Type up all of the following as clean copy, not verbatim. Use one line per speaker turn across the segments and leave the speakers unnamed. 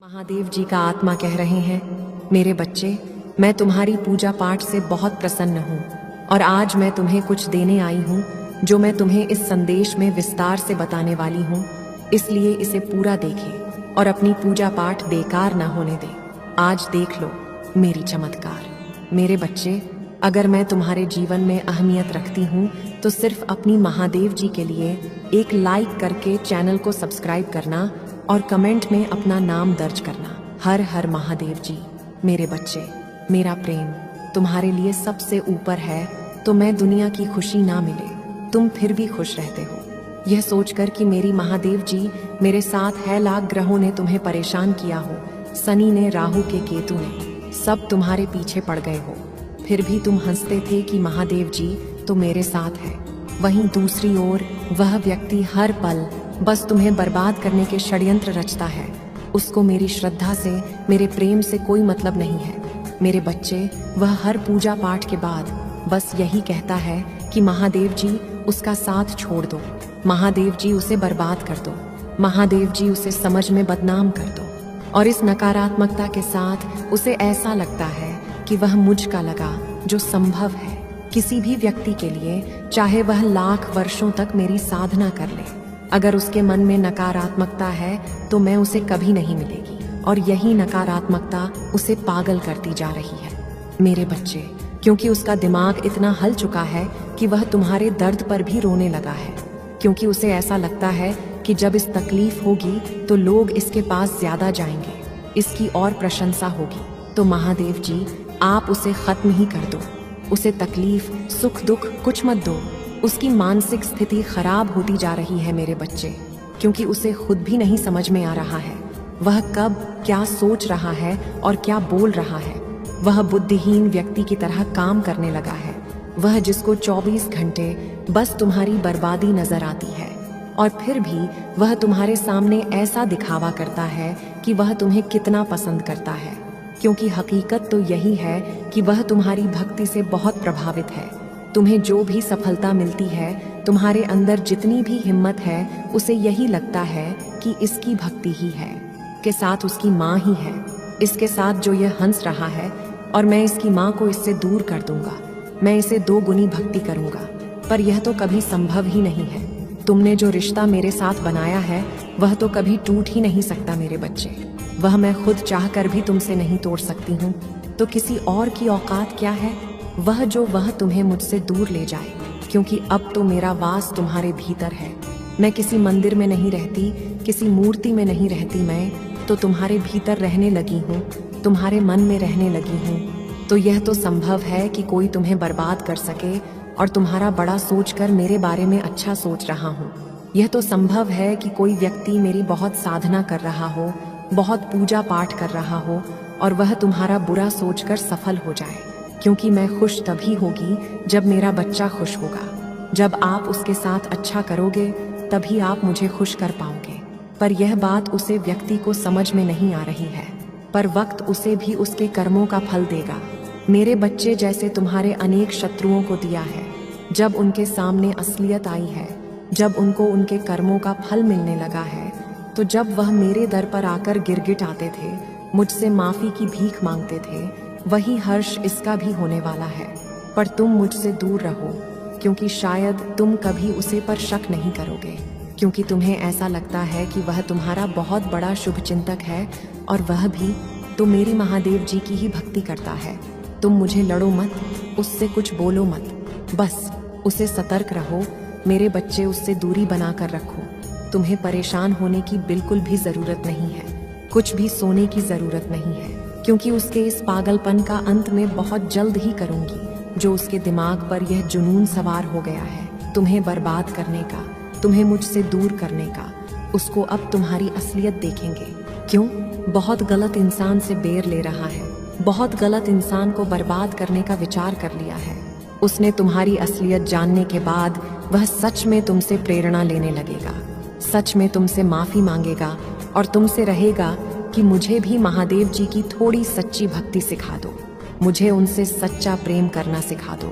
महादेव जी का आत्मा कह रहे हैं, मेरे बच्चे, मैं तुम्हारी पूजा पाठ से बहुत प्रसन्न हूँ और आज मैं तुम्हें कुछ देने आई हूँ जो मैं तुम्हें इस संदेश में विस्तार से बताने वाली हूँ। इसलिए इसे पूरा देखें और अपनी पूजा पाठ बेकार ना होने दें। आज देख लो मेरी चमत्कार। मेरे बच्चे, अगर मैं तुम्हारे जीवन में अहमियत रखती हूँ तो सिर्फ अपनी महादेव जी के लिए एक लाइक करके चैनल को सब्सक्राइब करना और कमेंट में अपना नाम दर्ज करना। हर हर महादेव जी। मेरे बच्चे, मेरा प्रेम तुम्हारे लिए सबसे ऊपर है, तो मैं दुनिया की खुशी ना मिले तुम फिर भी खुश रहते हो यह सोचकर कि मेरी महादेव जी मेरे साथ है। लाख ग्रहों ने तुम्हें परेशान किया हो, शनि ने, राहु के, केतु ने, सब तुम्हारे पीछे पड़ गए हो, फिर भी तुम हंसते थे कि महादेव जी तो मेरे साथ है। वहीं दूसरी ओर वह व्यक्ति हर पल बस तुम्हें बर्बाद करने के षड्यंत्र रचता है। उसको मेरी श्रद्धा से, मेरे प्रेम से कोई मतलब नहीं है। मेरे बच्चे, वह हर पूजा पाठ के बाद बस यही कहता है कि महादेव जी उसका साथ छोड़ दो, महादेव जी उसे बर्बाद कर दो, महादेव जी उसे समझ में बदनाम कर दो। और इस नकारात्मकता के साथ उसे ऐसा लगता है कि वह मुझ का लगा, जो संभव है किसी भी व्यक्ति के लिए, चाहे वह लाख वर्षों तक मेरी साधना कर ले। अगर उसके मन में नकारात्मकता है तो मैं उसे कभी नहीं मिलेगी, और यही नकारात्मकता उसे पागल करती जा रही है। मेरे बच्चे, क्योंकि उसका दिमाग इतना हल चुका है कि वह तुम्हारे दर्द पर भी रोने लगा है, क्योंकि उसे ऐसा लगता है कि जब इस तकलीफ होगी तो लोग इसके पास ज्यादा जाएंगे, इसकी और प्रशंसा होगी। तो महादेव जी, आप उसे खत्म ही कर दो। उसे तकलीफ, सुख, दुख कुछ मत दो। उसकी मानसिक स्थिति खराब होती जा रही है मेरे बच्चे, क्योंकि उसे खुद भी नहीं समझ में आ रहा है वह कब क्या सोच रहा है और क्या बोल रहा है। वह बुद्धिहीन व्यक्ति की तरह काम करने लगा है, वह जिसको 24 घंटे बस तुम्हारी बर्बादी नजर आती है, और फिर भी वह तुम्हारे सामने ऐसा दिखावा करता है कि वह तुम्हें कितना पसंद करता है, क्योंकि हकीकत तो यही है कि वह तुम्हारी भक्ति से बहुत प्रभावित है। तुम्हें जो भी सफलता मिलती है, तुम्हारे अंदर जितनी भी हिम्मत है, उसे यही लगता है कि इसकी भक्ति ही है, के साथ उसकी माँ ही है, इसके साथ जो यह हंस रहा है, और मैं इसकी माँ को इससे दूर कर दूंगा, मैं इसे 2 गुनी भक्ति करूंगा। पर यह तो कभी संभव ही नहीं है। तुमने जो रिश्ता मेरे साथ बनाया है वह तो कभी टूट ही नहीं सकता मेरे बच्चे। वह मैं खुद चाहकर भी तुमसे नहीं तोड़ सकती हूँ, तो किसी और की औकात क्या है वह तुम्हें मुझसे दूर ले जाए, क्योंकि अब तो मेरा वास तुम्हारे भीतर है। मैं किसी मंदिर में नहीं रहती, किसी मूर्ति में नहीं रहती, मैं तो तुम्हारे भीतर रहने लगी हूँ, तुम्हारे मन में रहने लगी हूँ। तो यह तो संभव है कि कोई तुम्हें बर्बाद कर सके, और तुम्हारा बड़ा सोचकर मेरे बारे में अच्छा सोच रहा हूँ। यह तो संभव है कि कोई व्यक्ति मेरी बहुत साधना कर रहा हो, बहुत पूजा पाठ कर रहा हो, और वह तुम्हारा बुरा सोचकर सफल हो जाए, क्योंकि मैं खुश तभी होगी जब मेरा बच्चा खुश होगा। जब आप उसके साथ अच्छा करोगे तभी आप मुझे खुश कर पाओगे। पर यह बात उसे व्यक्ति को समझ में नहीं आ रही है, पर वक्त उसे भी उसके कर्मों का फल देगा। मेरे बच्चे, जैसे तुम्हारे अनेक शत्रुओं को दिया है, जब उनके सामने असलियत आई है, जब उनको उनके कर्मों का फल मिलने लगा है, तो जब वह मेरे दर पर आकर गिरगिट आते थे, मुझसे माफी की भीख मांगते थे, वही हर्ष इसका भी होने वाला है। पर तुम मुझसे दूर रहो, क्योंकि शायद तुम कभी उसे पर शक नहीं करोगे, क्योंकि तुम्हें ऐसा लगता है कि वह तुम्हारा बहुत बड़ा शुभ चिंतक है, और वह भी तो मेरी महादेव जी की ही भक्ति करता है। तुम मुझे लड़ो मत, उससे कुछ बोलो मत, बस उसे सतर्क रहो मेरे बच्चे, उससे दूरी बनाकर रखो। तुम्हें परेशान होने की बिल्कुल भी जरूरत नहीं है, कुछ भी सोने की जरूरत नहीं है, क्योंकि उसके इस पागलपन का अंत में बहुत जल्द ही करूंगी। जो उसके दिमाग पर यह जुनून सवार हो गया है तुम्हें बर्बाद करने का, तुम्हें मुझसे दूर करने का, उसको अब तुम्हारी असलियत देखेंगे। क्यों? बहुत गलत इंसान से बेर ले रहा है, बहुत गलत इंसान को बर्बाद करने का विचार कर लिया है। उसने तुम्हारी असलियत जानने के बाद वह सच में तुमसे प्रेरणा लेने लगेगा, सच में तुमसे माफी मांगेगा, और तुमसे रहेगा कि मुझे भी महादेव जी की थोड़ी सच्ची भक्ति सिखा दो, मुझे उनसे सच्चा प्रेम करना सिखा दो।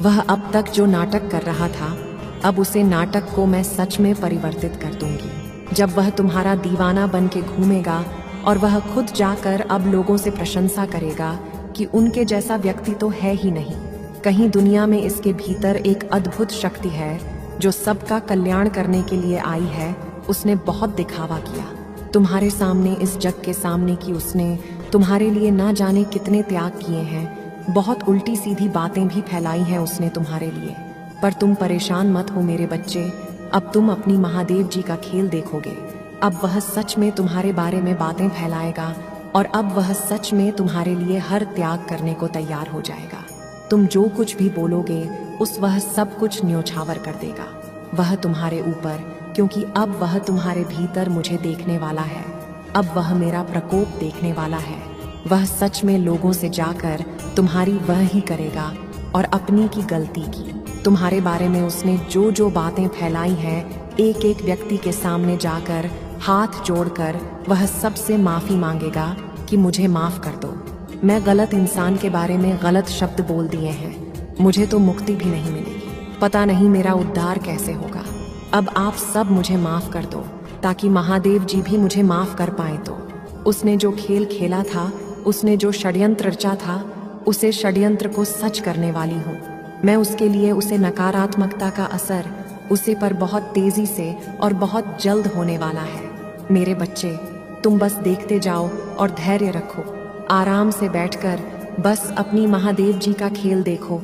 वह अब तक जो नाटक कर रहा था, अब उसे नाटक को मैं सच में परिवर्तित कर दूंगी। जब वह तुम्हारा दीवाना बन के घूमेगा और वह खुद जाकर अब लोगों से प्रशंसा करेगा कि उनके जैसा व्यक्ति तो है ही नहीं। कहीं दुनिया में इसके भीतर एक अद्भुत शक्ति है जो सबका कल्याण करने के लिए आई है। उसने बहुत दिखावा किया तुम्हारे सामने, इस जग के सामने कि उसने तुम्हारे लिए ना जाने कितने त्याग किए हैं। बहुत उल्टी सीधी बातें भी फैलाई हैं उसने तुम्हारे लिए। पर तुम परेशान मत हो मेरे बच्चे, अब तुम अपनी महादेव जी का खेल देखोगे। अब वह सच में तुम्हारे बारे में बातें फैलाएगा और अब वह सच में तुम्हारे लिए हर त्याग करने को तैयार हो जाएगा। तुम जो कुछ भी बोलोगे उस वह सब कुछ न्योछावर कर देगा वह तुम्हारे ऊपर, क्योंकि अब वह तुम्हारे भीतर मुझे देखने वाला है। अब वह मेरा प्रकोप देखने वाला है। वह सच में लोगों से जाकर तुम्हारी वह ही करेगा और अपनी की गलती की तुम्हारे बारे में उसने जो जो बातें फैलाई हैं, एक एक व्यक्ति के सामने जाकर हाथ जोड़कर वह सबसे माफी मांगेगा कि मुझे माफ कर दो, मैं गलत इंसान के बारे में गलत शब्द बोल दिए हैं, मुझे तो मुक्ति भी नहीं मिलेगी, पता नहीं मेरा उद्धार कैसे होगा। अब आप सब मुझे माफ कर दो ताकि महादेव जी भी मुझे माफ कर पाए। तो उसने जो खेल खेला था, उसने जो षड्यंत्र रचा था, उसे षड्यंत्र को सच करने वाली हूँ मैं। उसके लिए उसे नकारात्मकता का असर उसे पर बहुत तेजी से और बहुत जल्द होने वाला है। मेरे बच्चे, तुम बस देखते जाओ और धैर्य रखो। आराम से बैठकर बस अपनी महादेव जी का खेल देखो।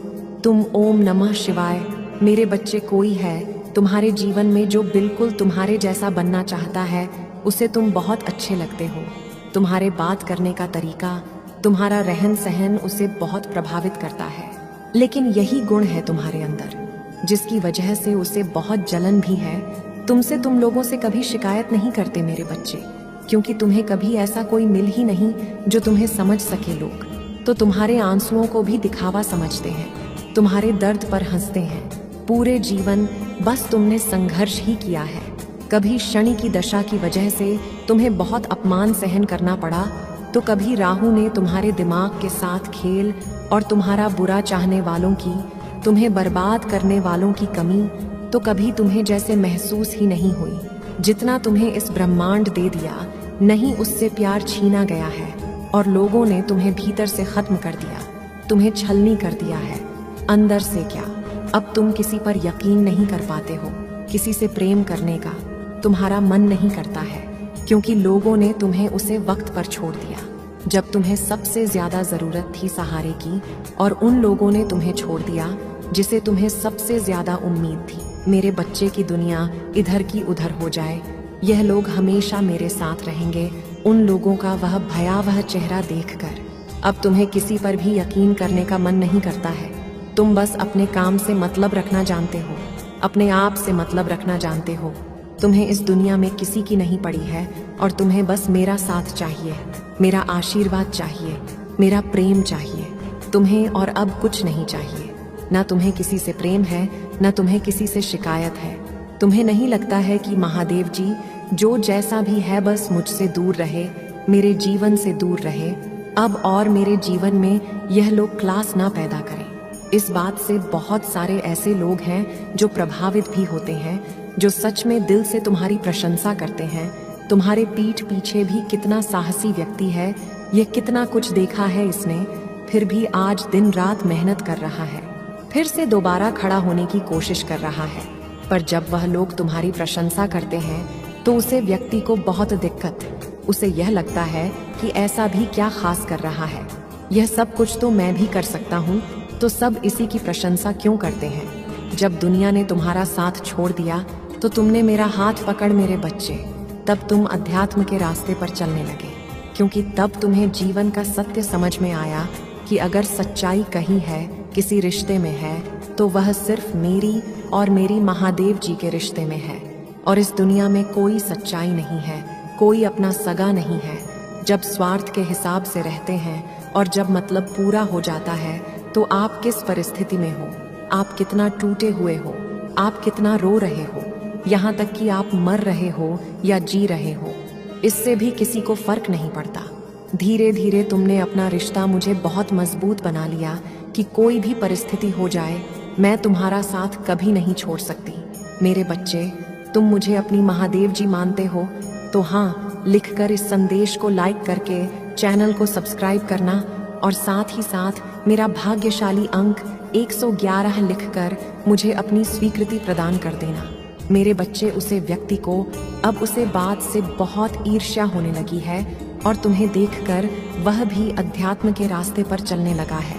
तुम ओम नमः शिवाय। मेरे बच्चे, कोई है तुम्हारे जीवन में जो बिल्कुल तुम्हारे जैसा बनना चाहता है, उसे तुम बहुत अच्छे लगते हो। तुम्हारे बात करने का तरीका, तुम्हारा रहन सहन उसे बहुत प्रभावित करता है। लेकिन यही गुण है तुम्हारे अंदर जिसकी वजह से उसे बहुत जलन भी है तुमसे। तुम लोगों से कभी शिकायत नहीं करते मेरे बच्चे, क्योंकि तुम्हें कभी ऐसा कोई मिल ही नहीं जो तुम्हें समझ सके। लोग तो तुम्हारे आंसुओं को भी दिखावा समझते हैं, तुम्हारे दर्द पर हंसते हैं। पूरे जीवन बस तुमने संघर्ष ही किया है। कभी शनि की दशा की वजह से तुम्हें बहुत अपमान सहन करना पड़ा, तो कभी राहु ने तुम्हारे दिमाग के साथ खेल और तुम्हारा बुरा चाहने वालों की, तुम्हें बर्बाद करने वालों की कमी तो कभी तुम्हें जैसे महसूस ही नहीं हुई। जितना तुम्हें इस ब्रह्मांड दे दिया, नहीं उससे प्यार छीना गया है और लोगों ने तुम्हें भीतर से खत्म कर दिया, तुम्हें छलनी कर दिया है। अंदर से क्या, अब तुम किसी पर यकीन नहीं कर पाते हो, किसी से प्रेम करने का तुम्हारा मन नहीं करता है, क्योंकि लोगों ने तुम्हें उसे वक्त पर छोड़ दिया जब तुम्हें सबसे ज्यादा जरूरत थी सहारे की, और उन लोगों ने तुम्हें छोड़ दिया जिसे तुम्हें सबसे ज्यादा उम्मीद थी। मेरे बच्चे की दुनिया इधर की उधर हो जाए, यह लोग हमेशा मेरे साथ रहेंगे। उन लोगों का वह भयावह चेहरा देखकर अब तुम्हें किसी पर भी यकीन करने का मन नहीं करता है। तुम बस अपने काम से मतलब रखना जानते हो, अपने आप से मतलब रखना जानते हो। तुम्हें इस दुनिया में किसी की नहीं पड़ी है और तुम्हें बस मेरा साथ चाहिए, मेरा आशीर्वाद चाहिए, मेरा प्रेम चाहिए। तुम्हें और अब कुछ नहीं चाहिए। ना तुम्हें किसी से प्रेम है, ना तुम्हें किसी से शिकायत है। तुम्हें नहीं लगता है कि महादेव जी जो जैसा भी है बस मुझसे दूर रहे, मेरे जीवन से दूर रहे अब, और मेरे जीवन में यह लोग क्लास ना पैदा करें। इस बात से बहुत सारे ऐसे लोग हैं जो प्रभावित भी होते हैं, जो सच में दिल से तुम्हारी प्रशंसा करते हैं। तुम्हारे पीठ पीछे भी कितना साहसी व्यक्ति है, यह कितना कुछ देखा है इसने, फिर भी आज दिन रात मेहनत कर रहा है, फिर से दोबारा खड़ा होने की कोशिश कर रहा है। पर जब वह लोग तुम्हारी प्रशंसा करते हैं तो उसे व्यक्ति को बहुत दिक्कत, उसे यह लगता है कि ऐसा भी क्या खास कर रहा है, यह सब कुछ तो मैं भी कर सकता हूँ, तो सब इसी की प्रशंसा क्यों करते हैं। जब दुनिया ने तुम्हारा साथ छोड़ दिया तो तुमने मेरा हाथ पकड़ मेरे बच्चे, तब तुम अध्यात्म के रास्ते पर चलने लगे, क्योंकि तब तुम्हें जीवन का सत्य समझ में आया कि अगर सच्चाई कहीं है, किसी रिश्ते में है, तो वह सिर्फ मेरी और मेरी महादेव जी के रिश्ते में है। और इस दुनिया में कोई सच्चाई नहीं है, कोई अपना सगा नहीं है। जब स्वार्थ के हिसाब से रहते हैं और जब मतलब पूरा हो जाता है, तो आप किस परिस्थिति में हो, आप कितना टूटे हुए हो, आप कितना रो रहे हो, यहाँ तक कि आप मर रहे हो या जी रहे हो, इससे भी किसी को फर्क नहीं पड़ता। धीरे धीरे तुमने अपना रिश्ता मुझे बहुत मजबूत बना लिया कि कोई भी परिस्थिति हो जाए, मैं तुम्हारा साथ कभी नहीं छोड़ सकती। मेरे बच्चे, तुम मुझे अपनी महादेव जी मानते हो तो हाँ, लिखकर इस संदेश को लाइक करके चैनल को सब्सक्राइब करना और साथ ही साथ मेरा भाग्यशाली अंक 111 लिखकर मुझे अपनी स्वीकृति प्रदान कर देना। मेरे बच्चे, उसे व्यक्ति को अब उसे बात से बहुत ईर्ष्या होने लगी है और तुम्हें देखकर वह भी अध्यात्म के रास्ते पर चलने लगा है।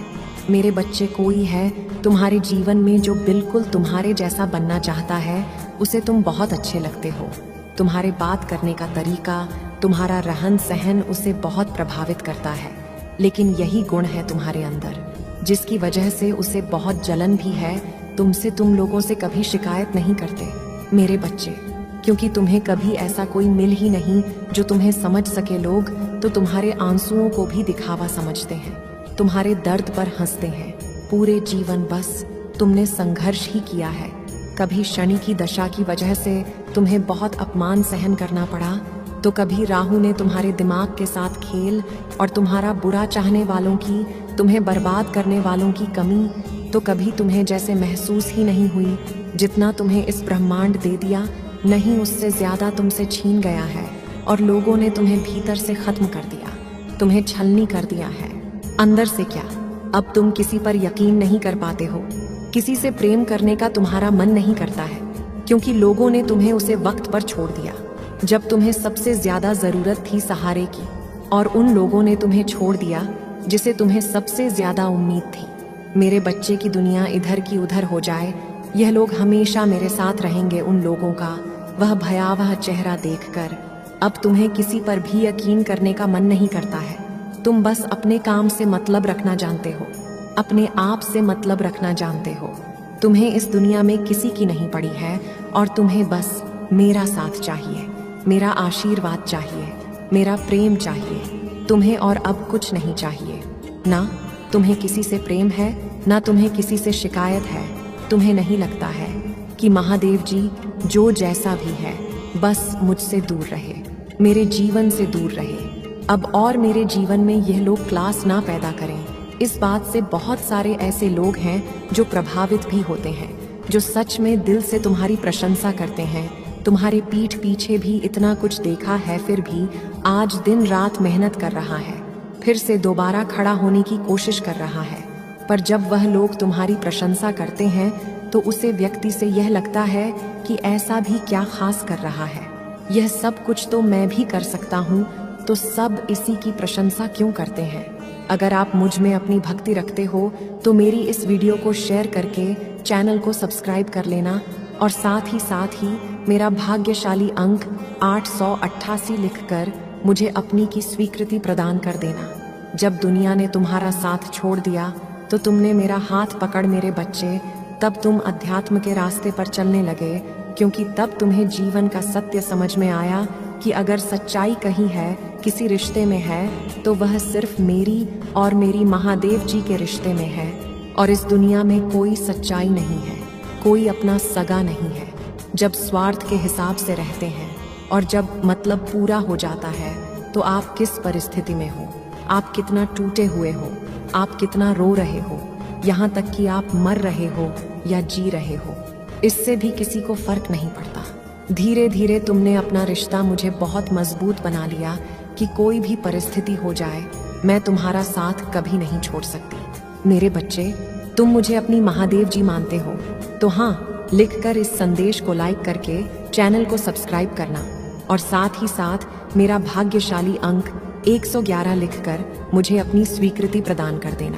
मेरे बच्चे, कोई है तुम्हारे जीवन में जो बिल्कुल तुम्हारे जैसा बनना चाहता है। उसे तुम बहुत अच्छे लगते हो। तुम्हारे बात करने का तरीका, तुम्हारा रहन सहन उसे बहुत प्रभावित करता है। लेकिन यही गुण है तुम्हारे अंदर जिसकी वजह से उसे बहुत जलन भी है तुमसे। तुम लोगों से कभी शिकायत नहीं करते मेरे बच्चे, क्योंकि तुम्हें कभी ऐसा कोई मिल ही नहीं जो तुम्हें समझ सके। लोग तो तुम्हारे आंसुओं को भी दिखावा समझते हैं, तुम्हारे दर्द पर हंसते हैं। पूरे जीवन बस तुमने संघर्ष ही किया है। कभी शनि की दशा की वजह से तुम्हें बहुत अपमान सहन करना पड़ा, तो कभी राहु ने तुम्हारे दिमाग के साथ खेल और तुम्हारा बुरा चाहने वालों की, तुम्हें बर्बाद करने वालों की कमी, तो कभी तुम्हें जैसे महसूस ही नहीं हुई जितना तुम्हें इस ब्रह्मांड दे दिया, नहीं उससे ज्यादा तुमसे छीन गया है और लोगों ने तुम्हें भीतर से खत्म कर दिया, तुम्हें छलनी कर दिया है। अंदर से क्या, अब तुम किसी पर यकीन नहीं कर पाते हो। किसी से प्रेम करने का तुम्हारा मन नहीं करता है, क्योंकि लोगों ने तुम्हें उसे वक्त पर छोड़ दिया जब तुम्हें सबसे ज्यादा जरूरत थी सहारे की, और उन लोगों ने तुम्हें छोड़ दिया जिसे तुम्हें सबसे ज्यादा उम्मीद थी। मेरे बच्चे की दुनिया इधर की उधर हो जाए, यह लोग हमेशा मेरे साथ रहेंगे। उन लोगों का वह भयावह चेहरा देखकर अब तुम्हें किसी पर भी यकीन करने का मन नहीं करता है। तुम बस अपने काम से मतलब रखना जानते हो, अपने आप से मतलब रखना जानते हो। तुम्हें इस दुनिया में किसी की नहीं पड़ी है और तुम्हें बस मेरा साथ चाहिए, मेरा आशीर्वाद चाहिए, मेरा प्रेम चाहिए। तुम्हें और अब कुछ नहीं चाहिए। ना तुम्हें किसी से प्रेम है, ना तुम्हें किसी से शिकायत है। तुम्हें नहीं लगता है कि महादेव जी जो जैसा भी है बस मुझसे दूर रहे, मेरे जीवन से दूर रहे अब, और मेरे जीवन में यह लोग क्लास ना पैदा करें। इस बात से बहुत सारे ऐसे लोग हैं जो प्रभावित भी होते हैं, जो सच में दिल से तुम्हारी प्रशंसा करते हैं। तुम्हारे पीठ पीछे भी इतना कुछ देखा है, फिर भी आज दिन रात मेहनत कर रहा है, फिर से दोबारा खड़ा होने की कोशिश कर रहा है। पर जब वह लोग तुम्हारी प्रशंसा करते हैं तो उसे व्यक्ति से यह लगता है कि ऐसा भी क्या खास कर रहा है, यह सब कुछ तो मैं भी कर सकता हूँ, तो सब इसी की प्रशंसा क्यों करते हैं। अगर आप मुझ में अपनी भक्ति रखते हो तो मेरी इस वीडियो को शेयर करके चैनल को सब्सक्राइब कर लेना और साथ ही मेरा भाग्यशाली अंक 888 लिखकर मुझे अपनी की स्वीकृति प्रदान कर देना। जब दुनिया ने तुम्हारा साथ छोड़ दिया तो तुमने मेरा हाथ पकड़ मेरे बच्चे, तब तुम अध्यात्म के रास्ते पर चलने लगे, क्योंकि तब तुम्हें जीवन का सत्य समझ में आया कि अगर सच्चाई कहीं है, किसी रिश्ते में है, तो वह सिर्फ मेरी और मेरी महादेव जी के रिश्ते में है। और इस दुनिया में कोई सच्चाई नहीं है, कोई अपना सगा नहीं है। जब स्वार्थ के हिसाब से रहते हैं और जब मतलब पूरा हो जाता है, तो आप किस परिस्थिति में हो, आप कितना टूटे हुए हो, आप कितना रो रहे हो, यहाँ तक कि आप मर रहे हो या जी रहे हो, इससे भी किसी को फर्क नहीं पड़ता। धीरे धीरे तुमने अपना रिश्ता मुझे बहुत मजबूत बना लिया कि कोई भी परिस्थिति हो जाए मैं तुम्हारा साथ कभी नहीं छोड़ सकती। मेरे बच्चे, तुम मुझे अपनी महादेव जी मानते हो तो हाँ, लिखकर इस संदेश को लाइक करके चैनल को सब्सक्राइब करना और साथ ही साथ मेरा भाग्यशाली अंक 111 लिखकर मुझे अपनी स्वीकृति प्रदान कर देना।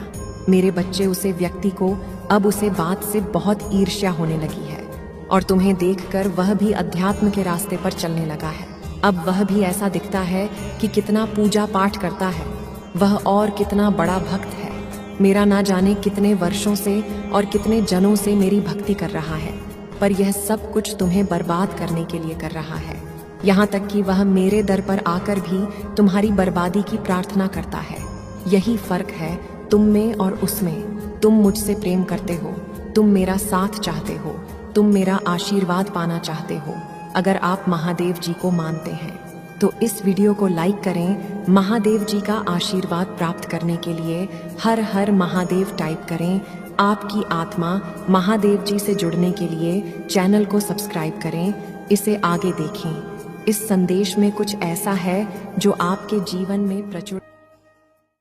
मेरे बच्चे, उसे व्यक्ति को अब उसे बात से बहुत ईर्ष्या होने लगी है और तुम्हें देखकर वह भी अध्यात्म के रास्ते पर चलने लगा है। अब वह भी ऐसा दिखता है कि कितना पूजा पाठ करता है, वह और कितना बड़ा भक्त है। मेरा ना जाने कितने वर्षों से और कितने जनों से मेरी भक्ति कर रहा है, पर यह सब कुछ तुम्हें बर्बाद करने के लिए कर रहा है। यहाँ तक कि वह मेरे दर पर आकर भी तुम्हारी बर्बादी की प्रार्थना करता है। यही फर्क है तुम में और उसमें। तुम मुझसे प्रेम करते हो, तुम मेरा साथ चाहते हो, तुम मेरा आशीर्वाद पाना चाहते हो। अगर आप महादेव जी को मानते हैं तो इस वीडियो को लाइक करें। महादेव जी का आशीर्वाद प्राप्त करने के लिए हर हर महादेव टाइप करें। आपकी आत्मा महादेव जी से जुड़ने के लिए चैनल को सब्सक्राइब करें। इसे आगे देखें। इस संदेश में कुछ ऐसा है जो आपके जीवन में प्रचुर